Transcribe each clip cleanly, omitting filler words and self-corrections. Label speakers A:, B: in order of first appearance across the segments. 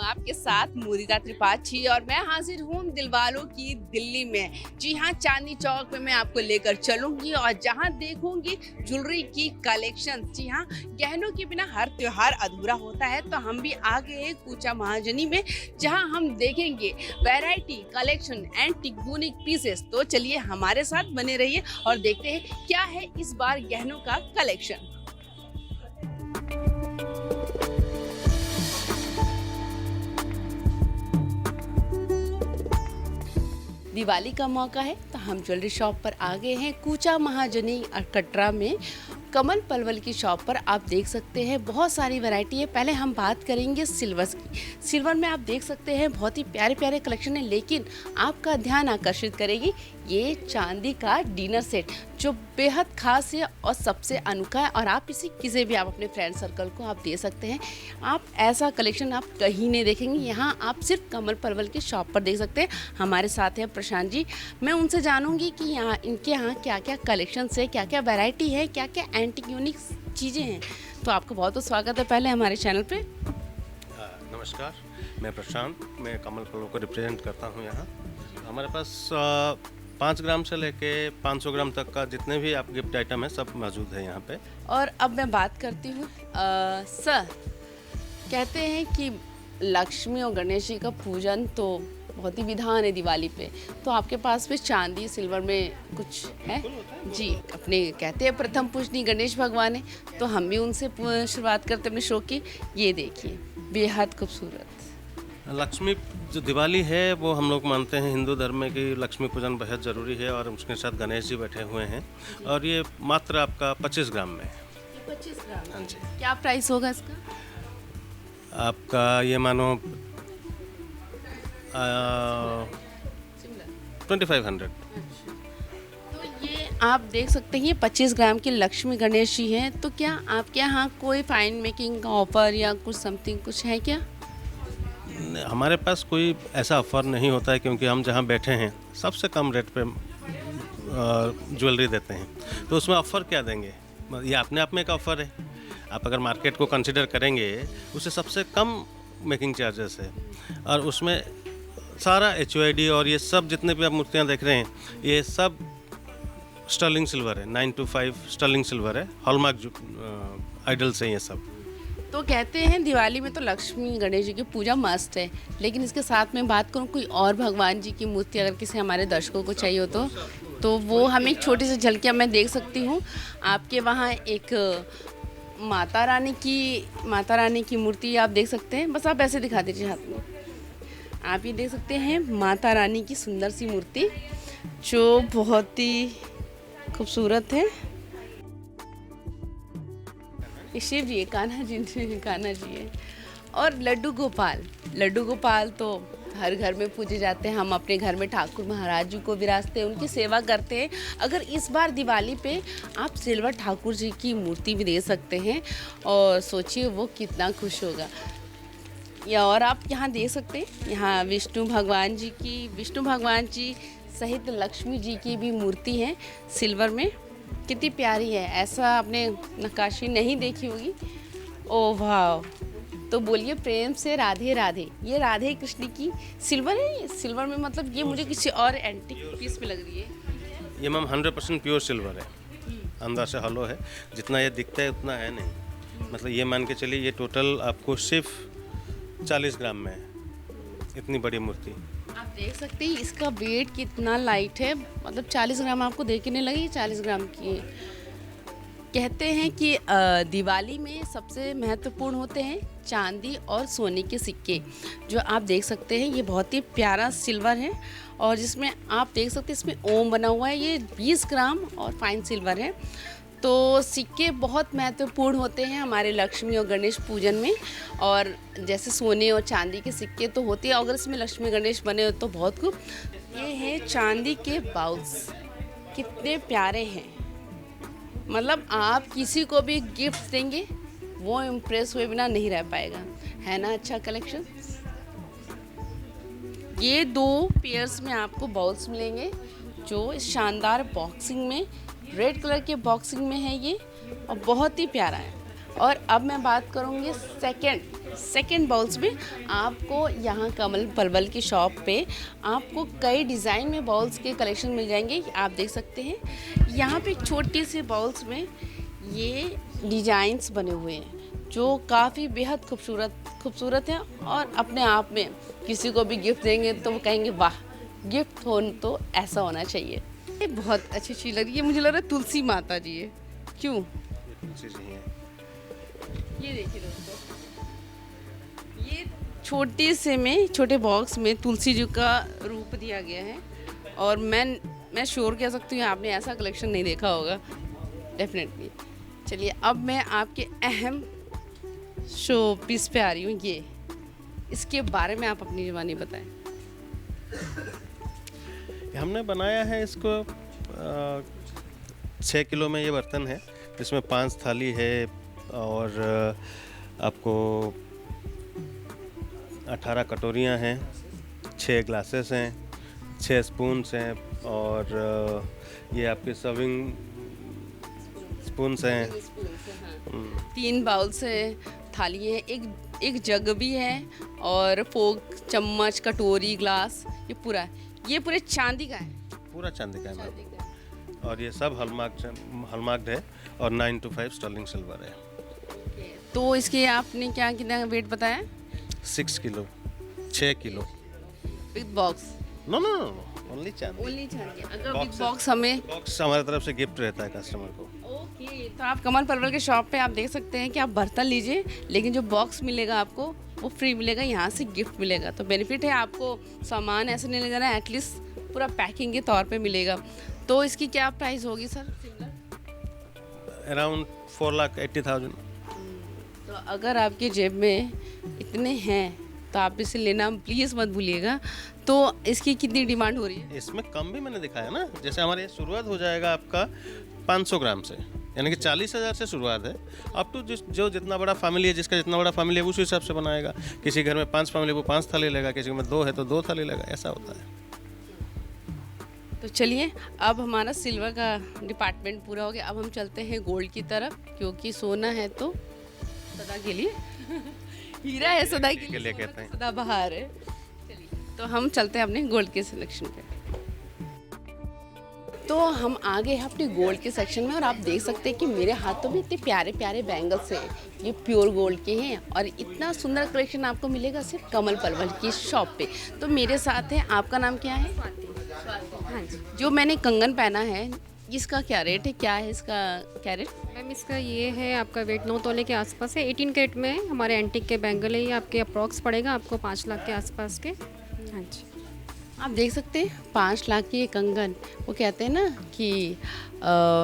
A: आपके साथ मुदिता त्रिपाठी और मैं हाजिर हूँ दिलवालों की दिल्ली में। जी हाँ, चांदनी चौक में मैं आपको लेकर चलूंगी और जहाँ देखूंगी ज्वेलरी की कलेक्शन। जी हाँ, गहनों के बिना हर त्योहार अधूरा होता है, तो हम भी आ गए हैं कूचा महाजनी में, जहाँ हम देखेंगे variety, collection and unique pieces. तो चलिए हमारे साथ बने रहिए और देखते हैं क्या है इस बार गहनों का कलेक्शन। दिवाली का मौका है तो हम ज्वेलरी शॉप पर आ गए हैं कूचा महाजनी कटरा में। कमल पलवल की शॉप पर आप देख सकते हैं बहुत सारी वैरायटी है। पहले हम बात करेंगे सिल्वर की। सिल्वर में आप देख सकते हैं बहुत ही प्यारे प्यारे कलेक्शन है, लेकिन आपका ध्यान आकर्षित करेगी ये चांदी का डिनर सेट जो बेहद खास है और सबसे अनोखा है। और आप इसी किसी भी आप अपने फ्रेंड सर्कल को आप दे सकते हैं। आप ऐसा कलेक्शन आप कहीं नहीं देखेंगे, यहाँ आप सिर्फ कमल पलवल की शॉप पर देख सकते हैं। हमारे साथ हैं प्रशांत जी, मैं उनसे जानूंगी कि यहाँ इनके यहाँ क्या क्या कलेक्शन है, क्या क्या वैरायटी है, क्या क्या एंटीक यूनिक चीज़ें हैं। तो आपका बहुत बहुत स्वागत है पहले हमारे चैनल पे।
B: नमस्कार, मैं प्रशांत, मैं कमल पलवल को रिप्रेजेंट करता हूँ यहाँ। हमारे पास 5 ग्राम से लेके 500 ग्राम तक का जितने भी आप गिफ्ट आइटम है सब मौजूद है यहाँ पे।
A: और अब मैं बात करती हूँ सर, कहते हैं कि लक्ष्मी और गणेश जी का पूजन तो बहुत ही विधान है दिवाली पे, तो आपके पास भी चांदी सिल्वर में कुछ है जी। अपने कहते हैं प्रथम पूजनी गणेश भगवान है, तो हम भी उनसे शुरुआत करते अपने शो की। ये देखिए बेहद खूबसूरत
B: लक्ष्मी जो दिवाली है वो हम लोग मानते हैं हिंदू धर्म में कि लक्ष्मी पूजन बेहद ज़रूरी है, और उसके साथ गणेश जी बैठे हुए हैं। और ये मात्र आपका 25 ग्राम में।
A: 25 ग्राम?
B: हाँ जी।
A: क्या प्राइस होगा इसका?
B: आपका ये मानो 2500।
A: तो ये आप देख सकते हैं ये 25 ग्राम की लक्ष्मी गणेश जी हैं। तो क्या आपके यहाँ कोई फाइन मेकिंग का ऑफर या कुछ समथिंग कुछ है क्या?
B: हमारे पास कोई ऐसा ऑफ़र नहीं होता है, क्योंकि हम जहाँ बैठे हैं सबसे कम रेट पे ज्वेलरी देते हैं, तो उसमें ऑफ़र क्या देंगे? ये अपने आप में एक ऑफ़र है। आप अगर मार्केट को कंसिडर करेंगे उससे सबसे कम मेकिंग चार्जेस है, और उसमें सारा HUID और ये सब जितने भी आप मूर्तियाँ देख रहे हैं ये सब स्टर्लिंग सिल्वर है। 925 स्टर्लिंग सिल्वर है, हॉलमार्क आइडल्स हैं ये सब।
A: तो कहते हैं दिवाली में तो लक्ष्मी गणेश जी की पूजा मस्त है, लेकिन इसके साथ में बात करूँ कोई और भगवान जी की मूर्ति अगर किसी हमारे दर्शकों को चाहिए हो तो वो हम एक छोटी सी झलकियाँ मैं देख सकती हूँ। आपके वहाँ एक माता रानी की मूर्ति आप देख सकते हैं। बस आप ऐसे दिखा दीजिए हाथ में। आप ये देख सकते हैं माता रानी की सुंदर सी मूर्ति जो बहुत ही खूबसूरत है। ये शिव जी है, कान्हा जी है। और लड्डू गोपाल तो हर घर में पूजे जाते हैं। हम अपने घर में ठाकुर महाराज जी को विराजते हैं, उनकी सेवा करते हैं। अगर इस बार दिवाली पे आप सिल्वर ठाकुर जी की मूर्ति भी दे सकते हैं और सोचिए वो कितना खुश होगा। या और आप यहाँ देख सकते हैं, यहाँ विष्णु भगवान जी सहित लक्ष्मी जी की भी मूर्ति है सिल्वर में। कितनी प्यारी है, ऐसा आपने नक्काशी नहीं देखी होगी। ओ वाह! तो बोलिए प्रेम से राधे राधे। ये राधे कृष्ण की सिल्वर है। सिल्वर में मतलब ये मुझे किसी और एंटीक पीस में लग रही है।
B: ये मैम 100% प्योर सिल्वर है, अंदर से हॉलो है। जितना ये दिखता है उतना है नहीं। मतलब ये मान के चलिए ये टोटल आपको सिर्फ 40 ग्राम में है, इतनी बड़ी मूर्ति।
A: आप देख सकते हैं इसका वेट कितना लाइट है, मतलब 40 ग्राम आपको देख के नहीं लगी 40 ग्राम की। कहते हैं कि दिवाली में सबसे महत्वपूर्ण होते हैं चांदी और सोने के सिक्के। जो आप देख सकते हैं ये बहुत ही प्यारा सिल्वर है, और जिसमें आप देख सकते हैं इसमें ओम बना हुआ है। ये 20 ग्राम और फाइन सिल्वर है। तो सिक्के बहुत महत्वपूर्ण होते हैं हमारे लक्ष्मी और गणेश पूजन में। और जैसे सोने और चांदी के सिक्के तो होते हैं, अगर इसमें लक्ष्मी गणेश बने हो तो बहुत खूब। ये है चांदी के बाउल्स, कितने प्यारे हैं। मतलब आप किसी को भी गिफ्ट देंगे वो इम्प्रेस हुए बिना नहीं रह पाएगा, है ना? अच्छा कलेक्शन। ये 2 पेयर्स में आपको बाउल्स मिलेंगे जो इस शानदार बॉक्सिंग में, रेड कलर के बॉक्सिंग में है ये, और बहुत ही प्यारा है। और अब मैं बात करूँगी सेकंड सेकंड बॉल्स में आपको यहाँ कमल पलवल की शॉप पे आपको कई डिज़ाइन में बॉल्स के कलेक्शन मिल जाएंगे। आप देख सकते हैं यहाँ पे छोटे से बॉल्स में ये डिज़ाइंस बने हुए हैं जो काफ़ी बेहद खूबसूरत हैं और अपने आप में किसी को भी गिफ्ट देंगे तो वो कहेंगे वाह, गिफ्ट हो तो ऐसा होना चाहिए। ये बहुत अच्छी चीज़ लग रही है, मुझे लग रहा है तुलसी माता जी है। क्यों? ये देखिए दोस्तों, ये छोटे बॉक्स में तुलसी जी का रूप दिया गया है और मैं श्योर कह सकती हूँ आपने ऐसा कलेक्शन नहीं देखा होगा डेफिनेटली। चलिए अब मैं आपके अहम शो पीस पे आ रही हूँ। ये इसके बारे में आप अपनी ज़बानी बताएं।
B: हमने बनाया है इसको 6 किलो में ये बर्तन है, इसमें 5 थाली है और आपको 18 कटोरियाँ हैं, 6 ग्लासेस हैं, 6 स्पून्स हैं और ये आपके सर्विंग स्पून्स हैं।
A: 3 बाउल्स हैं, थाली है, एक जग भी है और फोक, चम्मच, कटोरी, ग्लास, ये पूरे चांदी का है।
B: पूरा चांदी का है मैम और ये सब हॉलमार्क्ड है और 925 स्टर्लिंग सिल्वर है।
A: तो इसके आपने क्या कितना वेट बताया?
B: 6 kilo, 6 kilo
A: with box?
B: No only चांदी।
A: अगर विद बॉक्स
B: हमारे तरफ से गिफ्ट रहता है कस्टमर को।
A: ओके, तो आप कमल पलवल के शॉप पे आप देख सकते हैं कि आप बर्तन लीजिए लेकिन जो बॉक्स मिलेगा आपको वो फ्री मिलेगा, यहाँ से गिफ्ट मिलेगा। तो बेनिफिट है, आपको सामान ऐसे नहीं ले जाना, एटलीस्ट पूरा पैकिंग के तौर पे मिलेगा। तो इसकी क्या प्राइस होगी सर?
B: अराउंड 4,80,000।
A: तो अगर आपकी जेब में इतने हैं तो आप इसे लेना प्लीज़ मत भूलिएगा। तो इसकी कितनी डिमांड हो रही है?
B: इसमें कम भी मैंने दिखाया ना, जैसे हमारे ये शुरुआत हो जाएगा आपका 500 ग्राम से, यानी कि 40,000 से शुरुआत है। अप टू जो जितना बड़ा फैमिली है, जिसका जितना बड़ा फैमिली है उस हिसाब से बनाएगा। किसी घर में 5 फैमिली, वो 5 थाली लेगा, किसी में 2 है तो 2 थाली लेगा, ऐसा होता है।
A: तो चलिए अब हमारा सिल्वर का डिपार्टमेंट पूरा हो गया। अब हम चलते हैं गोल्ड की तरफ, क्योंकि सोना है तो सदा के लिए हीरा है, सदा के लिए कहते हैं, सदा बहार है। चलिए तो हम चलते हैं अपने गोल्ड के सिलेक्शन पे। तो हम आ गए हैं अपने गोल्ड के सेक्शन में और आप देख सकते हैं कि मेरे हाथों में इतने प्यारे प्यारे बैंगल्स हैं, ये प्योर गोल्ड के हैं और इतना सुंदर कलेक्शन आपको मिलेगा सिर्फ कमल पलवल की शॉप पे। तो मेरे साथ है, आपका नाम क्या है? हाँ जी। जो मैंने कंगन पहना है इसका क्या रेट है, क्या है इसका कैरेट?
C: मैम इसका ये है, आपका वेट 9 तोले के आसपास है, 18 कैरेट में है। हमारे एंटीक के बैंगल है, ये आपके अप्रॉक्स पड़ेगा आपको 5 लाख के आसपास के। हाँ जी,
A: आप देख सकते हैं 5 लाख की ये कंगन। वो कहते हैं ना कि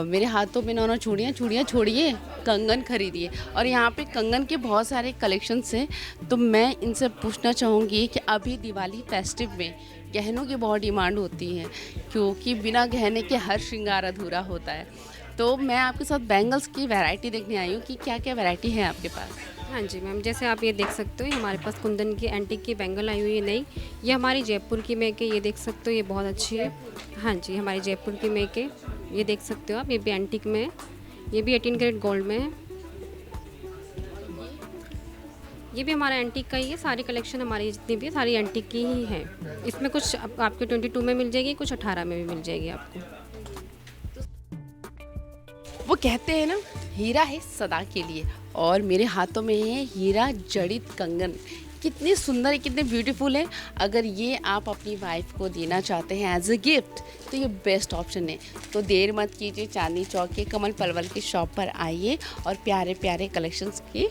A: मेरे हाथों में 9 चूड़ियाँ छोड़िए, कंगन खरीदिए। और यहाँ पे कंगन के बहुत सारे कलेक्शंस हैं। तो मैं इनसे पूछना चाहूँगी कि अभी दिवाली फेस्टिव में गहनों की बहुत डिमांड होती है, क्योंकि बिना गहने के हर श्रृंगार अधूरा होता है। तो मैं आपके साथ बैंगल्स की वैरायटी देखने आई हूँ कि क्या क्या वैरायटी है आपके पास।
C: हाँ जी मैम, जैसे आप ये देख सकते हो, हमारे पास कुंदन की एंटीक की बैंगल आई हुई है नई। ये हमारी जयपुर की मेक है, ये देख सकते हो, ये बहुत अच्छी है। हाँ जी, हमारी जयपुर की मेक है, ये देख सकते हो आप, ये भी एंटीक में है, ये भी 18 कैरेट गोल्ड में है। ये भी हमारा एंटीक का ही है, सारी कलेक्शन हमारी जितनी भी है सारी एंटीक की ही है। इसमें कुछ आपके 22 में मिल जाएगी, कुछ 18 में भी मिल जाएगी आपको।
A: वो कहते हैं ना, हीरा है सदा के लिए, और मेरे हाथों में है हीरा जड़ित कंगन। कितनी सुंदर है, कितने ब्यूटीफुल है। अगर ये आप अपनी वाइफ को देना चाहते हैं एज अ गिफ्ट तो ये बेस्ट ऑप्शन है। तो देर मत कीजिए, चांदनी चौक के कमल पलवल की शॉप पर आइए और प्यारे प्यारे कलेक्शंस की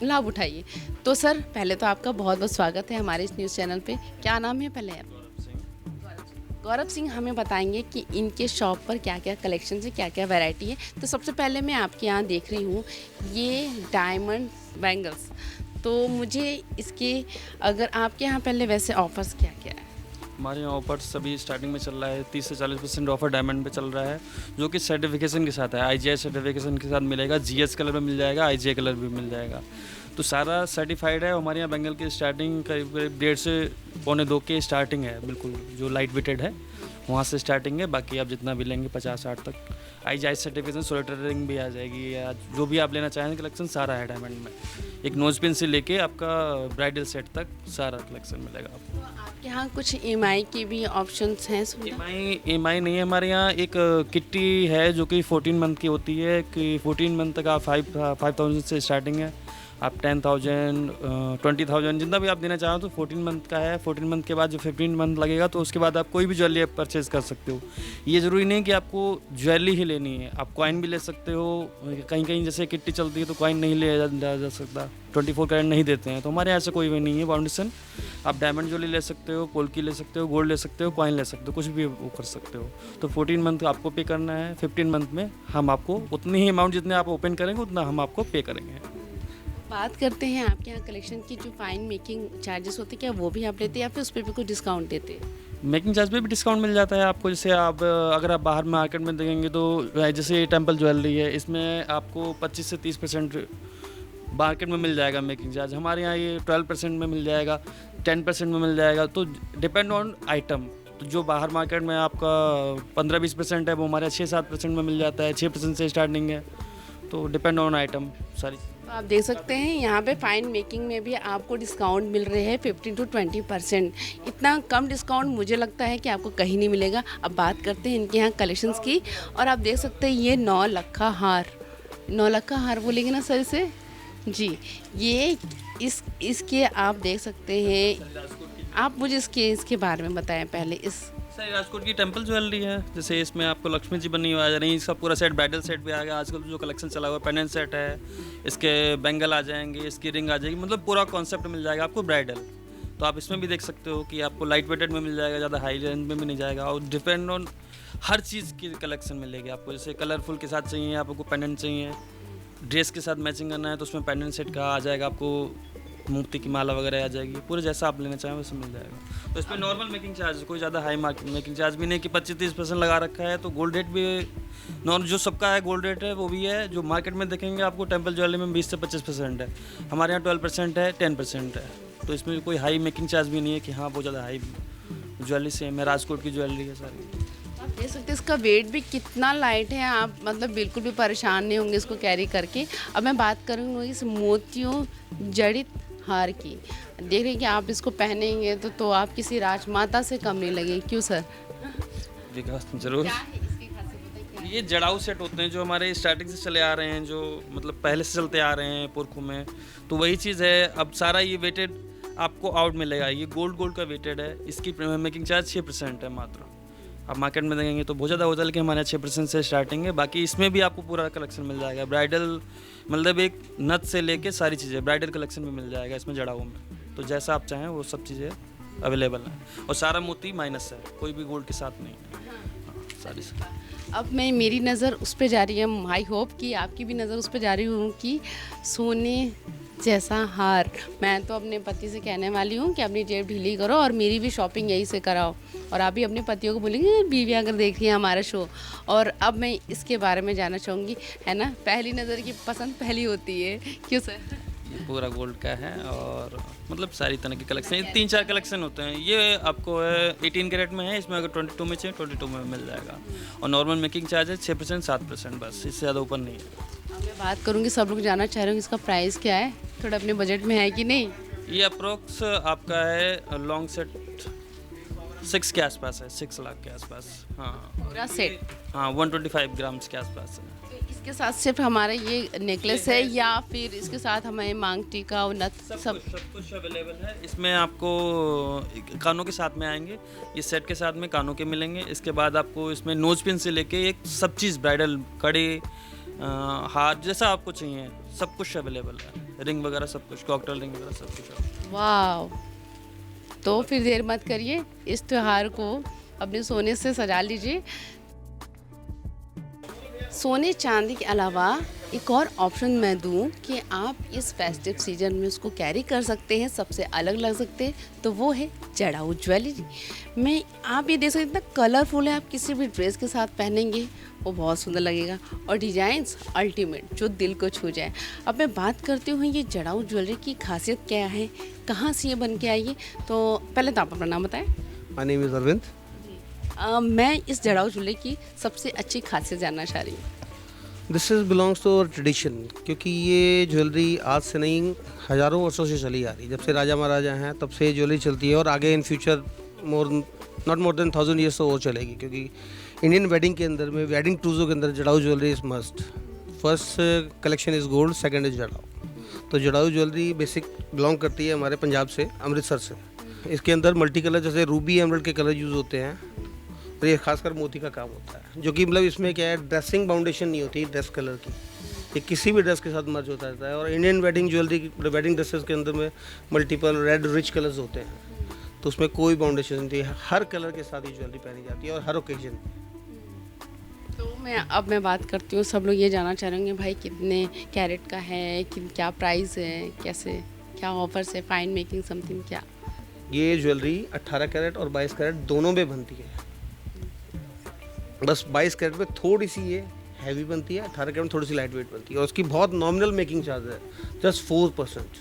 A: लाभ उठाइए। तो सर पहले तो आपका बहुत बहुत स्वागत है हमारे इस न्यूज़ चैनल पे। क्या नाम है पहले आप? गौरव सिंह। हमें बताएंगे कि इनके शॉप पर क्या क्या कलेक्शन है, क्या क्या वैरायटी है। तो सबसे पहले मैं आपके यहाँ देख रही हूँ ये डायमंड बैंगल्स। तो मुझे इसके, अगर आपके यहाँ पहले वैसे ऑफर्स क्या क्या है?
D: हमारे यहाँ ऑफर सभी स्टार्टिंग में चल रहा है, 30 से 40% ऑफर डायमंड पे चल रहा है, जो कि सर्टिफिकेशन के साथ है। IGI सर्टिफिकेशन के साथ मिलेगा, GS कलर में मिल जाएगा, IGI कलर भी मिल जाएगा। तो सारा सर्टिफाइड है। हमारे यहाँ बैंगल की स्टार्टिंग करीब 1.5 से 1.25 के स्टार्टिंग है, बिल्कुल जो लाइट वेटेड है वहाँ से स्टार्टिंग है। बाकी आप जितना भी लेंगे 50-60 तक IGI सर्टिफिकेशन, सोलिटर रिंग भी आ जाएगी, या जो भी आप लेना चाहें कलेक्शन सारा है डायमंड में। एक नोज पिन से लेके आपका ब्राइडल सेट तक सारा कलेक्शन मिलेगा आपको।
A: आपके यहाँ कुछ EMI के भी ऑप्शंस हैं सुविधा?
D: EMI नहीं है हमारे यहाँ। एक किट्टी है जो कि 14 मंथ की होती है, कि 14 मंथ तक आप 5,000 से स्टार्टिंग है, आप 10,000 20,000 जितना भी आप देना चाहो तो 14 मंथ का है। 14 मंथ के बाद जो 15 मंथ लगेगा तो उसके बाद आप कोई भी ज्वेलरी परचेज़ कर सकते हो। ये ज़रूरी नहीं कि आपको ज्वेलरी ही लेनी है, आप कॉइन भी ले सकते हो। कहीं कहीं जैसे किट्टी चलती है तो कॉइन नहीं लिया जा सकता, 24 कैरेट नहीं देते हैं, तो हमारे यहाँ ऐसे कोई भी नहीं है बाउंडेशन। आप डायमंड ज्वेलरी ले सकते हो, पोल्की ले सकते हो, गोल्ड ले सकते हो, कॉइन ले सकते हो, कुछ भी वो कर सकते हो। तो 14 मंथ आपको पे करना है, 15 मंथ में हम आपको उतनी ही अमाउंट जितने आप ओपन करेंगे उतना हम आपको पे करेंगे।
A: बात करते हैं आपके यहाँ कलेक्शन की, जो फाइन मेकिंग चार्जेस होते हैं क्या वो भी आप लेते हैं या फिर उस पर भी कुछ डिस्काउंट देते हैं?
D: मेकिंग चार्ज पे भी डिस्काउंट मिल जाता है आपको। जैसे आप अगर आप बाहर मार्केट में देखेंगे तो जैसे ये टेम्पल ज्वेलरी है, इसमें आपको 25 से 30% मार्केट में मिल जाएगा मेकिंग चार्ज। हमारे यहाँ ये 12% में मिल जाएगा, 10% में मिल जाएगा, तो डिपेंड ऑन आइटम। तो जो बाहर मार्केट में आपका 15-20% है वो हमारे 6-7% में मिल जाता है, 6% से स्टार्टिंग है, तो डिपेंड ऑन आइटम सारी।
A: तो आप देख सकते हैं यहाँ पे फाइन मेकिंग में भी आपको डिस्काउंट मिल रहे हैं 15 to 20%। इतना कम डिस्काउंट मुझे लगता है कि आपको कहीं नहीं मिलेगा। अब बात करते हैं इनके यहाँ कलेक्शंस की, और आप देख सकते हैं ये 9 लक्खा हार, 9 लक्खा हार बोलेंगे ना सर से जी, ये इसके आप देख सकते हैं। आप मुझे इसके बारे में बताएं पहले। इस
D: सर राजकोट की टेम्पल ज्वेलरी है, जैसे इसमें आपको लक्ष्मी जी बनी हुई आ रही है। इसका पूरा सेट ब्राइडल सेट भी आ गया। आजकल जो कलेक्शन चला हुआ है पेंडेंट सेट है, इसके बैंगल आ जाएंगे, इसकी रिंग आ जाएगी, मतलब पूरा कॉन्सेप्ट मिल जाएगा आपको ब्राइडल। तो आप इसमें भी देख सकते हो कि आपको लाइट वेटेड में मिल जाएगा, ज़्यादा हाई रेंज में भी नहीं जाएगा, और डिपेंड ऑन हर चीज़ की कलेक्शन मिलेगी आपको। जैसे कलरफुल के साथ चाहिए, आपको पेंडेंट चाहिए, ड्रेस के साथ मैचिंग करना है तो उसमें पेंडेंट सेट का आ जाएगा, आपको मूर्ति की माला वगैरह आ जाएगी, पूरे जैसा आप लेना चाहें वैसे मिल जाएगा। तो इसमें नॉर्मल मेकिंग चार्ज, कोई ज़्यादा हाई मेकिंग चार्ज भी नहीं कि 25-30% लगा रखा है। तो गोल्ड रेट भी नॉर्मल जो सबका है गोल्ड रेट है वो भी है। जो मार्केट में देखेंगे आपको टेम्पल ज्वेलरी में 20 से 25% है, हमारे यहाँ 12% है, 10% है। तो इसमें कोई हाई मेकिंग चार्ज भी नहीं है कि हाँ बहुत ज़्यादा हाई ज्वेलरी सेम है। राजकोट की ज्वेलरी है सारी।
A: आप देख सकते हैं इसका वेट भी कितना लाइट है, आप मतलब बिल्कुल भी परेशान नहीं होंगे इसको कैरी करके। अब मैं बात करूँगी इस मोतियों जड़ित हार की। देख रहे हैं कि आप इसको पहनेंगे तो आप किसी राजमाता से कम नहीं लगे। क्यों सर?
D: विकास जरूर। ये जड़ाऊ सेट होते हैं जो हमारे स्टार्टिंग से चले आ रहे हैं, जो मतलब पहले से चलते आ रहे हैं पुरखों में, तो वही चीज़ है। अब सारा ये वेटेड आपको आउट मिलेगा। ये गोल्ड का वेटेड है। इसकी मेकिंग चार्ज 6% है मात्र। आप मार्केट में देखेंगे तो बहुत ज़्यादा होता है, लेकिन हमारे यहाँ 6% से स्टार्टिंग है। बाकी इसमें भी आपको पूरा कलेक्शन मिल जाएगा। ब्राइडल मतलब एक नथ से लेके सारी चीज़ें ब्राइडल कलेक्शन भी मिल जाएगा इसमें जड़ाऊ में। तो जैसा आप चाहें वो सब चीज़ें अवेलेबल हैं, और सारा मोती माइनस है, कोई भी गोल्ड के साथ नहीं है। हाँ, सारी।
A: अब मेरी नज़र उस पर जा रही है, आई होप कि आपकी भी नज़र उस पर जा रही हूँ कि सोने जैसा हार। मैं तो अपने पति से कहने वाली हूँ कि अपनी जेब ढीली करो और मेरी भी शॉपिंग यहीं से कराओ, और आप भी अपने पतियों को बोलेंगे बीवियाँ अगर देख रही हैं हमारा शो। और अब मैं इसके बारे में जानना चाहूँगी, है ना, पहली नज़र की पसंद पहली होती है। क्यों सर?
D: ये पूरा गोल्ड का है, और मतलब सारी तरह की कलेक्शन, 3-4 कलेक्शन होते हैं। ये आपको 18 कैरेट में है, इसमें अगर 22 में चाहिए 22 में मिल जाएगा। और नॉर्मल मेकिंग चार्ज है 6%, 7%, बस इससे ज़्यादा ऊपर नहीं है।
A: अब मैं बात करूँगी, सब लोग जानना चाह रहे हो इसका प्राइस क्या है, थोड़ा अपने बजट में है कि नहीं?
D: ये अप्रोक्स आपका है लॉन्ग सेट 6 के आसपास है, 6 लाख के आसपास। हाँ
A: पूरा सेट?
D: हाँ, 125 ग्राम्स के आसपास है।
A: तो इसके साथ सिर्फ हमारा ये नेकलेस है या फिर इसके साथ हमें मांग टीका और नथ सब
D: कुछ अवेलेबल है। इसमें आपको कानों के साथ में आएंगे, इस सेट के साथ में कानों के मिलेंगे। इसके बाद आपको इसमें नोज पिन से लेके एक सब चीज़ ब्राइडल, कड़े, हार, जैसा आपको चाहिए सब कुछ अवेलेबल है। रिंग वगैरह सब कुछ, कॉकटेल रिंग वगैरह सब कुछ।
A: वाह, तो फिर देर मत करिए, इस त्योहार को अपने सोने से सजा लीजिए। सोने चांदी के अलावा एक और ऑप्शन मैं दूं कि आप इस फेस्टिव सीजन में उसको कैरी कर सकते हैं, सबसे अलग लग सकते हैं, तो वो है जड़ाऊ ज्वेलरी में। आप ये देख सकते हैं इतना कलरफुल है, आप किसी भी ड्रेस के साथ पहनेंगे वो बहुत सुंदर लगेगा, और डिज़ाइंस अल्टीमेट जो दिल को छू जाए। अब मैं बात करती हूँ ये जड़ाऊ ज्वेलरी की खासियत क्या है, कहाँ से ये बन के आई है। तो पहले तो आप अपना नाम बताएं।
E: My name is Arvind.
A: मैं इस जड़ाऊ झूले की सबसे अच्छी खासियत जानना चाह रही हूँ।
E: This is belongs to our tradition, क्योंकि ये ज्वेलरी आज से नहीं हज़ारों वर्षों से चली आ रही। जब से राजा महाराजा हैं तब से ये ज्वेलरी चलती है और आगे in future not more than 1000 years तो और चलेगी, क्योंकि इंडियन वेडिंग के अंदर में वेडिंग ट्रूजो के अंदर जड़ाऊ jewellery is must. First collection is gold, second is जड़ाऊ। तो जड़ाऊ ज्वेलरी बेसिक बिलोंग करती है हमारे पंजाब से, अमृतसर से। इसके अंदर मल्टी कलर जैसे रूबी एमरल्ड के कलर यूज़ होते हैं और ये खासकर मोती का काम होता है, जो कि मतलब इसमें क्या है, ड्रेसिंग बाउंडेशन नहीं होती ड्रेस कलर की, ये किसी भी ड्रेस के साथ मर्ज होता रहता है। और Indian wedding jewellery wedding dresses के अंदर में मल्टीपल रेड रिच कलर्स होते हैं, तो उसमें कोई बाउंडेशन नहीं है, हर कलर के साथ ये ज्वेलरी पहनी जाती है और हर ओकेजन।
A: तो मैं बात करती हूँ, सब लोग ये जानना चाह रहे होंगे भाई कितने कैरेट का है, क्या प्राइस है, कैसे क्या ऑफर्स है, फाइन मेकिंग समथिंग क्या?
E: ये ज्वेलरी 18 कैरेट और 22 कैरेट दोनों में बनती है। बस 22 कैरेट में थोड़ी सी ये हैवी बनती है, 18 कैरेट में थोड़ी सी लाइट वेट बनती है और उसकी बहुत नॉमिनल मेकिंग चार्ज है, जस्ट 4%।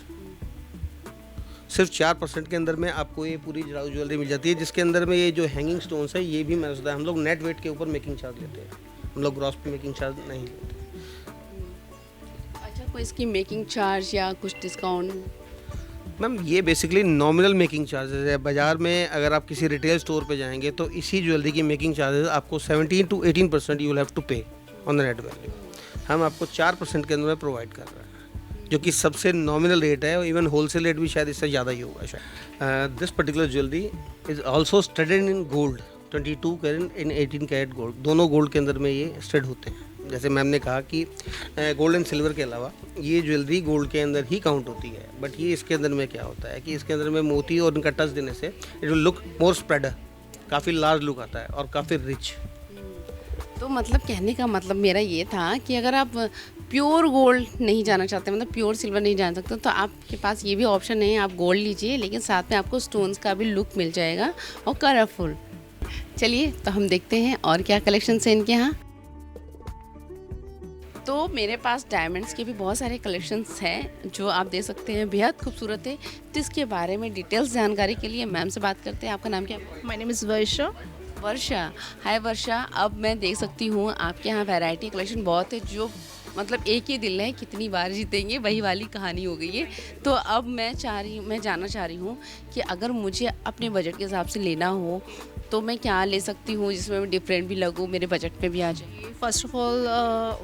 E: सिर्फ 4% के अंदर में आपको ये पूरी जड़ाऊ ज्वेलरी मिल जाती है, जिसके अंदर में ये जो हैंगिंग स्टोन्स है ये भी मैंने सोचा है। हम लोग नेट वेट के ऊपर मेकिंग चार्ज लेते हैं, हम लोग ग्रॉस पे मेकिंग चार्ज नहीं लेते।
A: अच्छा, कोई इसकी मेकिंग चार्ज या कुछ डिस्काउंट?
E: मैम ये बेसिकली नॉमिनल मेकिंग चार्जेस है। बाज़ार में अगर आप किसी रिटेल स्टोर पे जाएंगे तो इसी ज्वेलरी की मेकिंग चार्जेस आपको 17 to 18% you will have to pay on the net value. हम आपको 4% के अंदर में प्रोवाइड कर रहे हैं, जो कि सबसे नॉमिनल रेट है। इवन होलसेल रेट भी शायद इससे ज़्यादा ही होगा शायद। This particular jewellery is also studded in gold, 22 carat in 18 carat gold, दोनों गोल्ड के अंदर में ये स्टड होते हैं। जैसे मैम ने कहा कि गोल्ड एंड सिल्वर के अलावा ये ज्वेलरी गोल्ड के अंदर ही काउंट होती है, बट ये इसके अंदर में क्या होता है कि इसके अंदर में मोती और इनका टच देने से it will look more spreader, काफ़ी लार्ज लुक आता है और काफ़ी रिच।
A: तो मतलब कहने का मतलब मेरा ये था कि अगर आप प्योर गोल्ड नहीं जाना चाहते, मतलब प्योर सिल्वर नहीं जान सकते, तो आपके पास ये भी ऑप्शन है, आप गोल्ड लीजिए लेकिन साथ में आपको स्टोन्स का भी लुक मिल जाएगा और कलरफुल। चलिए तो हम देखते हैं और क्या कलेक्शन है इनके यहाँ। तो मेरे पास डायमंड्स के भी बहुत सारे कलेक्शंस हैं जो आप दे सकते हैं, बेहद खूबसूरत है। तो इसके बारे में डिटेल्स जानकारी के लिए मैम से बात करते हैं। आपका नाम क्या है?
F: माय नेम इज़ वर्षा।
A: वर्षा, हाय वर्षा। अब मैं देख सकती हूँ आपके यहाँ वैरायटी कलेक्शन बहुत है, जो मतलब एक ही दिल है कितनी बार जीतेंगे वही वाली कहानी हो गई है। तो अब मैं जानना चाह रही हूँ कि अगर मुझे अपने बजट के हिसाब से लेना हो तो मैं क्या ले सकती हूँ जिसमें मैं डिफरेंट भी लगूँ, मेरे बजट पे भी आ जाए।
F: फर्स्ट ऑफ ऑल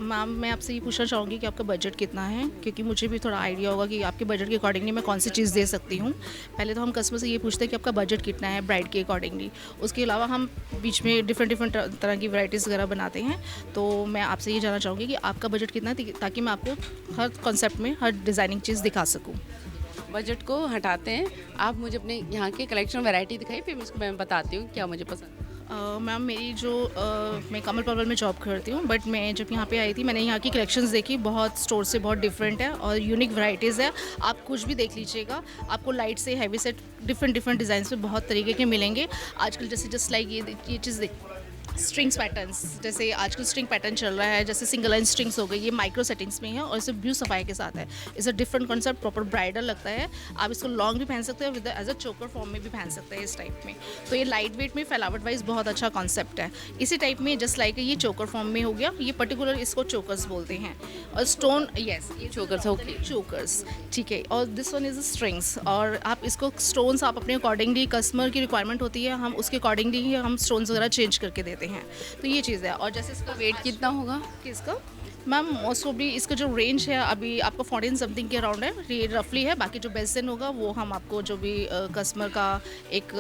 F: मैम मैं आपसे ये पूछना चाहूँगी कि आपका बजट कितना है, क्योंकि मुझे भी थोड़ा आइडिया होगा कि आपके बजट के अकॉर्डिंगली मैं कौन सी चीज़ दे सकती हूँ। पहले तो हम कस्टमर से ये पूछते हैं कि आपका बजट कितना है ब्राइड के अकॉर्डिंगली। उसके अलावा हम बीच में डिफरेंट तरह की वैराइटीज़ वगैरह बनाते हैं। तो मैं आपसे ये जानना चाहूँगी कि आपका बजट कितना है, ताकि मैं आपको हर कॉन्सेप्ट में हर डिज़ाइनिंग चीज़ दिखा सकूँ।
A: बजट को हटाते हैं, आप मुझे अपने यहाँ के कलेक्शन वैरायटी दिखाई, फिर उसको मैं बताती हूँ क्या मुझे पसंद है।
F: मैम मेरी जो मैं कमल पर्वल में जॉब करती हूँ, बट मैं जब यहाँ पे आई थी मैंने यहाँ की कलेक्शंस देखी, बहुत स्टोर से बहुत डिफरेंट है और यूनिक वैरायटीज़ है। आप कुछ भी देख लीजिएगा, आपको लाइट से हैवी से डिफरेंट डिज़ाइंस में बहुत तरीके के मिलेंगे। आजकल जैसे जस्ट लाइक ये चीज़ देख, स्ट्रिंग्स पैटर्न्स, जैसे आजकल स्ट्रिंग पैटर्न चल रहा है, जैसे सिंगल लाइन स्ट्रिंग्स हो गई, ये माइक्रो सेटिंग्स में है और इसे ब्लू सफाई के साथ है। इसे डिफरेंट कॉन्सेप्ट, प्रॉपर ब्राइडल लगता है। आप इसको लॉन्ग भी पहन सकते हैं, विद एज अ चोकर फॉर्म में भी पहन सकते हैं इस टाइप में। तो ये लाइट वेट में फैलावट वाइज बहुत अच्छा कॉन्सेप्ट है। इसी टाइप में जस्ट लाइक ये चोकर फॉर्म में हो गया, ये पर्टिकुलर इसको चोकर्स बोलते हैं। और स्टोन, यस ये
A: चोकर्स, ओके
F: चोकर्स, ठीक है। और दिस वन इज स्ट्रिंग्स, और आप इसको स्टोन्स आप अपने अकॉर्डिंगली, कस्टमर की रिक्वायरमेंट होती है, हम उसके अकॉर्डिंगली ही हम स्टोन्स वगैरह चेंज करके देते हैं। तो ये चीज़ है। और जैसे इसका
A: वेट कितना होगा?
F: किसका मैम? मोस्ट ऑफली इसका जो रेंज है अभी आपको 14 समथिंग के अराउंड है, ये रफली है। बाकी जो बेस्ट दिन होगा वो हम आपको जो भी कस्टमर का एक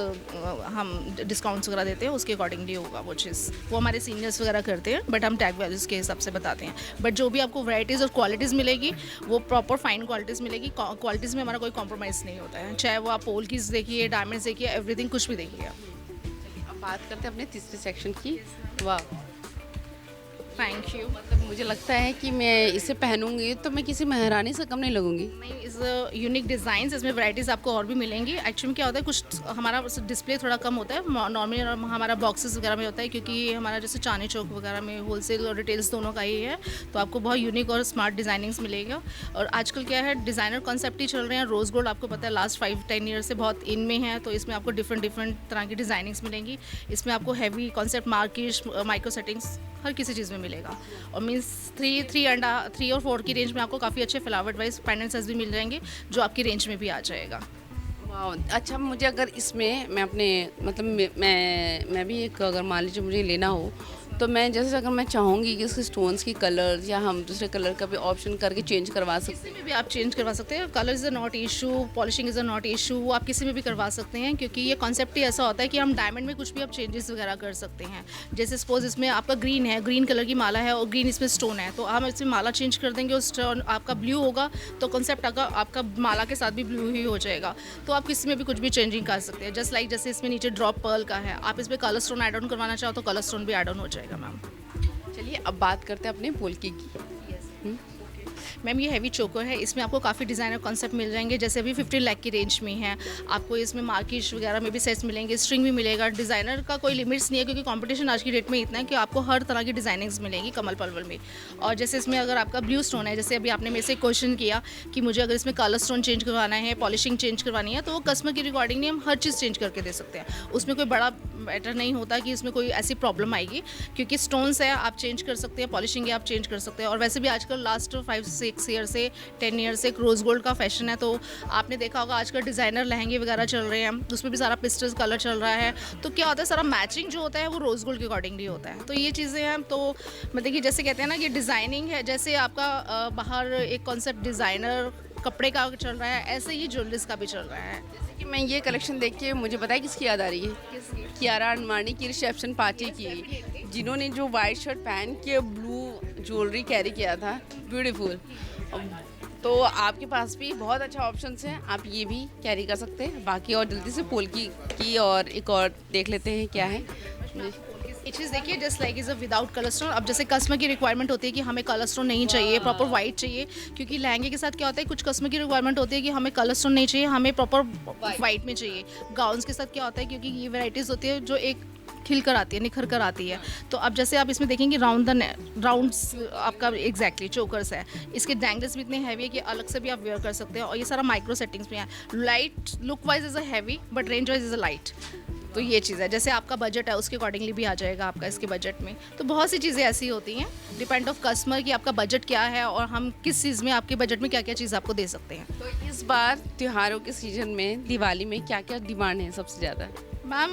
F: हम डिस्काउंट्स वगैरह देते हैं उसके अकॉर्डिंगली होगा वो चीज़। वो हमारे सीनियर्स वगैरह करते हैं, बट हम टैग वैल्यूज़ के हिसाब से बताते हैं। बट जो भी आपको वैराइटीज़ और क्वालिटीज़ मिलेगी वो प्रॉपर फाइन क्वालिटीज़ मिलेगी। क्वालिटीज़ में हमारा कोई कॉम्प्रोमाइज़ नहीं होता है, चाहे वो आप पोल कीज़ देखिए, डायमंड्स देखिए, एवरीथिंग कुछ भी देखिए।
A: अब बात करते हैं अपने तीसरे सेक्शन की। वाह,
F: थैंक यू।
A: मतलब मुझे लगता है कि मैं इसे पहनूंगी तो मैं किसी महारानी से कम नहीं लगूंगी।
F: नहीं, इस यूनिक डिज़ाइंस, इसमें वैराइटीज़ आपको और भी मिलेंगी। एक्चुअली में क्या होता है, कुछ हमारा डिस्प्ले थोड़ा कम होता है, नॉर्मली हमारा बॉक्सेस वगैरह में होता है, क्योंकि हमारा जैसे चांदनी चौक वगैरह में होलसेल और रिटेल्स दोनों का ही है, तो आपको बहुत यूनिक और स्मार्ट डिज़ाइनिंग्स मिलेगा। और आजकल क्या है, डिज़ाइनर कॉन्सेप्ट ही चल रहे हैं। रोज़ गोल्ड आपको पता है लास्ट 5-10 ईयर से बहुत इन में है, तो इसमें आपको डिफरेंट तरह की डिज़ाइनिंग्स मिलेंगी। इसमें आपको heavy concept Markish, micro settings हर किसी चीज़ में मिलेगा। और मीन्स 3 और 4 की रेंज में आपको काफ़ी अच्छे फ्लावर वाइज पेंडेंट्स भी मिल जाएंगे, जो आपकी रेंज में भी आ जाएगा।
A: वाह, अच्छा मुझे अगर इसमें मैं अपने मतलब मैं भी एक, अगर मान लीजिए मुझे लेना हो तो मैं जैसे अगर मैं चाहूँगी कि इसके स्टोन्स की कलर या हम दूसरे कलर का भी ऑप्शन करके चेंज करवा सकते
F: किसी में भी आप चेंज करवा सकते हैं। Colour is a not issue, polishing is a not issue, वो आप किसी में भी करवा सकते हैं, क्योंकि ये कॉन्सेप्ट ही ऐसा होता है कि हम डायमंड में कुछ भी आप चेंजेस वगैरह कर सकते हैं। जैसे सपोज इसमें आपका ग्रीन है, ग्रीन कलर की माला है और ग्रीन इसमें स्टोन है, तो हम इसमें माला चेंज कर देंगे और स्टोन आपका ब्लू होगा, तो कॉन्सेप्ट आपका माला के साथ भी ब्लू ही हो जाएगा। तो आप किसी में भी कुछ भी चेंजिंग कर सकते हैं। जस्ट लाइक जैसे इसमें नीचे ड्रॉप पर्ल का है, आप इसमें कलर स्टोन ऐड ऑन करवाना चाहो तो कलर स्टोन भी ऐड ऑन हो जाएगा मैम।
A: चलिए अब बात करते हैं अपने पोल्की की।
F: मैम ये हैवी चोकर है, इसमें आपको काफ़ी डिज़ाइनर कॉन्सेप्ट मिल जाएंगे। जैसे अभी 50 लाख की रेंज में है, आपको इसमें मार्किश वगैरह में भी सेट्स मिलेंगे, स्ट्रिंग भी मिलेगा। डिज़ाइनर का कोई लिमिट्स नहीं है, क्योंकि कंपटीशन आज की डेट में इतना है कि आपको हर तरह की डिज़ाइनिंग्स मिलेंगी कमल पलवल में। और जैसे इसमें अगर आपका ब्लू स्टोन है, जैसे अभी आपने मेरे से क्वेश्चन किया कि मुझे अगर इसमें कलर स्टोन चेंज करवाना है, पॉलिशिंग चेंज करवानी है, तो वो कस्टमर की रिकॉर्डिंग नहीं, हम हर चीज़ चेंज करके दे सकते हैं। उसमें कोई बड़ा मैटर नहीं होता कि इसमें कोई ऐसी प्रॉब्लम आएगी, क्योंकि स्टोन्स है आप चेंज कर सकते हैं, पॉलिशिंग है आप चेंज कर सकते हैं। और वैसे भी आजकल लास्ट 5-6 ईयर से 10 ईयर से रोज़ गोल्ड का फैशन है, तो आपने देखा होगा आजकल डिज़ाइनर लहंगे वगैरह चल रहे हैं, उसमें भी सारा पिस्टल्स कलर चल रहा है। तो क्या होता है, सारा मैचिंग जो होता है वो रोज़ गोल्ड के अकॉर्डिंगली होता है। तो ये चीज़ें हैं, तो मतलब कि जैसे कहते हैं ना कि डिज़ाइनिंग है, जैसे आपका बाहर एक कॉन्सेप्ट डिज़ाइनर कपड़े का चल रहा है, ऐसे ही ज्वेलरीज का भी चल रहा है।
A: जैसे कि मैं ये कलेक्शन देख के मुझे पता है किसकी याद आ रही है, कियारा आडवाणी की रिसेप्शन पार्टी की, जिन्होंने जो वाइट शर्ट पहन के ब्लू ज्वेलरी कैरी किया था, ब्यूटीफुल। तो आपके पास भी बहुत अच्छा ऑप्शंस हैं, आप ये भी कैरी कर सकते हैं। बाकी और जल्दी से पोल्की की और एक और देख लेते हैं क्या है।
F: ये चीज़ देखिए, just like is a without colour stone. अब जैसे कस्टमर की रिक्वायरमेंट होती है कि हमें कलर स्टोन नहीं चाहिए, प्रॉपर वाइट चाहिए, क्योंकि लहंगे के साथ क्या होता है, कुछ कस्टमर की रिक्वायरमेंट होती है कि हमें कलर स्टोन नहीं चाहिए, हमें प्रॉपर वाइट में चाहिए। गाउन्स के साथ क्या होता है, क्योंकि ये वैराइटीज़ होती है जो एक खिल कर आती है, निखर कर आती है। तो अब जैसे आप इसमें देखेंगे राउंड्स आपका एग्जैक्टली चोकर्स है, इसके डैंगल्स भी इतने हैवी है कि अलग से भी आप वेयर कर सकते हैं। और ये सारा माइक्रो सेटिंग्स में है। Light look wise is a heavy, but range wise is a light. तो ये चीज़ है, जैसे आपका बजट है उसके अकॉर्डिंगली भी आ जाएगा आपका इसके बजट में। तो बहुत सी चीज़ें ऐसी होती हैं, डिपेंड ऑफ कस्टमर कि आपका बजट क्या है और हम किस चीज़ में आपके बजट में क्या क्या चीज़ आपको दे सकते हैं।
A: तो इस बार त्योहारों के सीजन में, दिवाली में क्या क्या डिमांड है सबसे ज़्यादा?
F: मैम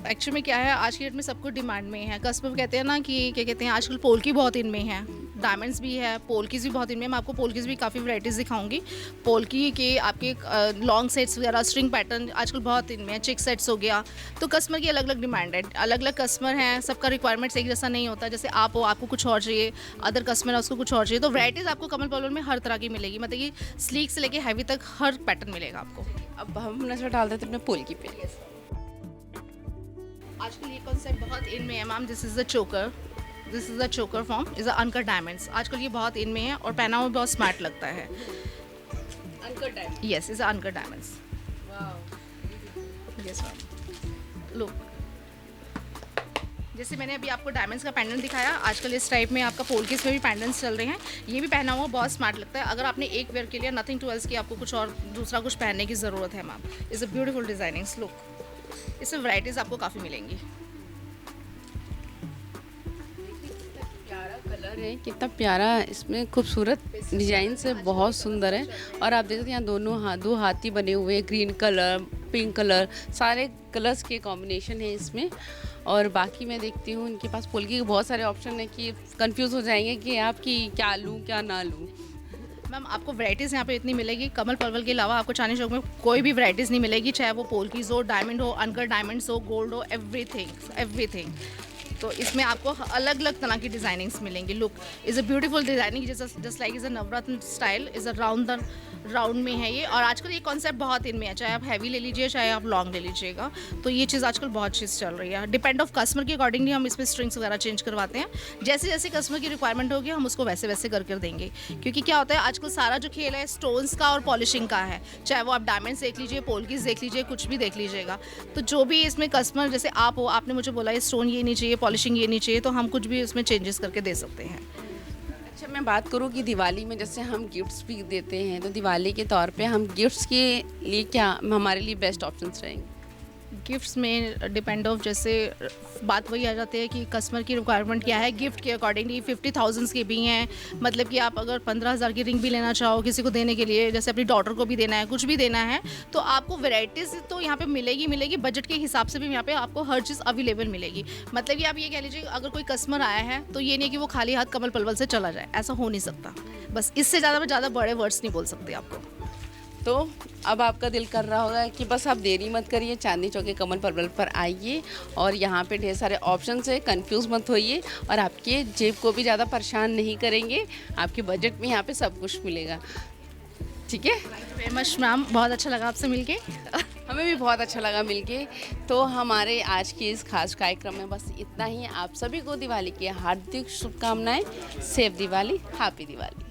F: एक्चुअली में क्या है, आज की डेट में सब कुछ डिमांड में है। कस्टमर कहते हैं ना कि क्या कहते हैं, आजकल पोल्की बहुत इनमें है, डायमंड्स भी है, पोल्कीज़ भी बहुत इनमें। मैं आपको पोल्कीज़ भी काफ़ी वैराइटीज़ दिखाऊंगी। पोल्की के आपके लॉन्ग सेट्स वगैरह, स्ट्रिंग पैटर्न आजकल बहुत इनमें है, चिक सेट्स हो गया। तो कस्टमर की अलग अलग डिमांड है, अलग अलग कस्टमर हैं, सबका रिक्वायरमेंट्स एक जैसा नहीं होता। जैसे आप हो, आपको कुछ और चाहिए, अदर कस्टमर है उसको कुछ और चाहिए। तो वैराइटीज़ आपको कमल पलवल में हर तरह की मिलेगी, मतलब कि स्लीक से लेके हैवी तक हर पैटर्न मिलेगा आपको।
A: अब हम नजर डाल देते हैं अपने पोल्की पे।
F: आजकल ये कॉन्सेप्ट बहुत इन में है मैम। दिस इज़ द चोकर, दिस इज़ द चोकर form, is a uncut diamonds. आजकल ये बहुत इन में है और पहना हुआ बहुत स्मार्ट लगता है।
A: Uncut diamond,
F: yes, is uncut diamonds. Yes ma'am, look. जैसे मैंने अभी आपको डायमंड्स का पेंडेंट दिखाया, आजकल इस टाइप में आपका पोल्कीस में भी पेंडेंट्स चल रहे हैं। ये भी पहना हुआ बहुत स्मार्ट लगता है। अगर आपने एक वेयर के लिए, नथिंग टू एल्स की आपको कुछ और दूसरा कुछ पहनने की ज़रूरत है ma'am. Is a beautiful designings, look. इसमें वैराइटीज़ आपको काफ़ी मिलेंगी।
A: प्यारा कलर है, कितना प्यारा, इसमें खूबसूरत डिजाइन से बहुत सुंदर है। और आप देखते हैं यहाँ दो हाथी बने हुए हैं, ग्रीन कलर, पिंक कलर, सारे कलर्स के कॉम्बिनेशन है इसमें। और बाकी मैं देखती हूँ इनके पास पोल्की के बहुत सारे ऑप्शन है कि कंफ्यूज हो जाएंगे कि आपकी क्या लूँ क्या ना लूँ।
F: मैम आपको वैराइटीज़ यहाँ पे इतनी मिलेगी, कमल पलवल के अलावा आपको चांदनी चौक में कोई भी वैराइटीज़ नहीं मिलेगी, चाहे वो पोल्कीज हो, डायमंड हो, अनकट डायमंड्स हो, गोल्ड हो, एवरीथिंग एवरीथिंग। तो इसमें आपको अलग अलग तरह की डिज़ाइनिंग्स मिलेंगी। Look is a beautiful designing, just like is a Navratna style, is a round में है ये। और आजकल ये कॉन्सेप्ट बहुत इनमें है, चाहे आप हैवी ले लीजिए चाहे आप लॉन्ग ले लीजिएगा, तो ये चीज़ आजकल बहुत चीज़ चल रही है। डिपेंड ऑफ कस्टमर के अकॉर्डिंगली हम इसमें स्ट्रिंग्स वगैरह चेंज करवाते हैं, जैसे जैसे कस्टमर की रिक्वायरमेंट होगी हम उसको वैसे वैसे कर देंगे। क्योंकि क्या होता है आजकल सारा जो खेल है स्टोन्स का और पॉलिशिंग का है, चाहे वो आप डायमंड्स देख लीजिए, पोल्कीज देख लीजिए, कुछ भी देख लीजिएगा। तो जो भी इसमें कस्टमर, जैसे आप हो, आपने मुझे बोला ये स्टोन ये नहीं चाहिए, पॉलिशिंग ये नहीं चाहिए, तो हम कुछ भी इसमें चेंजेस करके दे सकते हैं।
A: अच्छा, मैं बात करूँ कि दिवाली में जैसे हम गिफ्ट्स भी देते हैं, तो दिवाली के तौर पे हम गिफ्ट्स के लिए क्या हमारे लिए बेस्ट ऑप्शंस रहेंगे?
F: गिफ्ट्स में डिपेंड ऑफ, जैसे बात वही आ जाती है कि कस्टमर की रिक्वायरमेंट क्या है। गिफ्ट के अकॉर्डिंगली 50,000 के भी हैं, मतलब कि आप अगर 15,000 की रिंग भी लेना चाहो किसी को देने के लिए, जैसे अपनी डॉटर को भी देना है, कुछ भी देना है, तो आपको वैरायटीज़ तो यहाँ पे मिलेगी। बजट के हिसाब से भी यहाँ पे आपको हर चीज़ अवेलेबल मिलेगी। मतलब कि आप ये कह लीजिए अगर कोई कस्टमर आया है तो ये नहीं कि वो खाली हाथ कमल पलवल से चला जाए, ऐसा हो नहीं सकता। बस इससे ज़्यादा मैं ज़्यादा बड़े वर्ड्स नहीं बोल सकती आपको।
A: तो अब आपका दिल कर रहा होगा कि बस आप देरी मत करिए, चांदनी चौक के कमल पर्वल पर आइए और यहाँ पे ढेर सारे ऑप्शंस है, कंफ्यूज मत होइए और आपके जेब को भी ज़्यादा परेशान नहीं करेंगे। आपके बजट में यहाँ पे सब कुछ मिलेगा। ठीक है,
F: वेरी मच मैम, बहुत अच्छा लगा आपसे मिलके।
A: हमें भी बहुत अच्छा लगा मिलके। तो हमारे आज के इस खास कार्यक्रम में बस इतना ही। आप सभी को दिवाली की हार्दिक शुभकामनाएं। Safe Diwali, happy Diwali.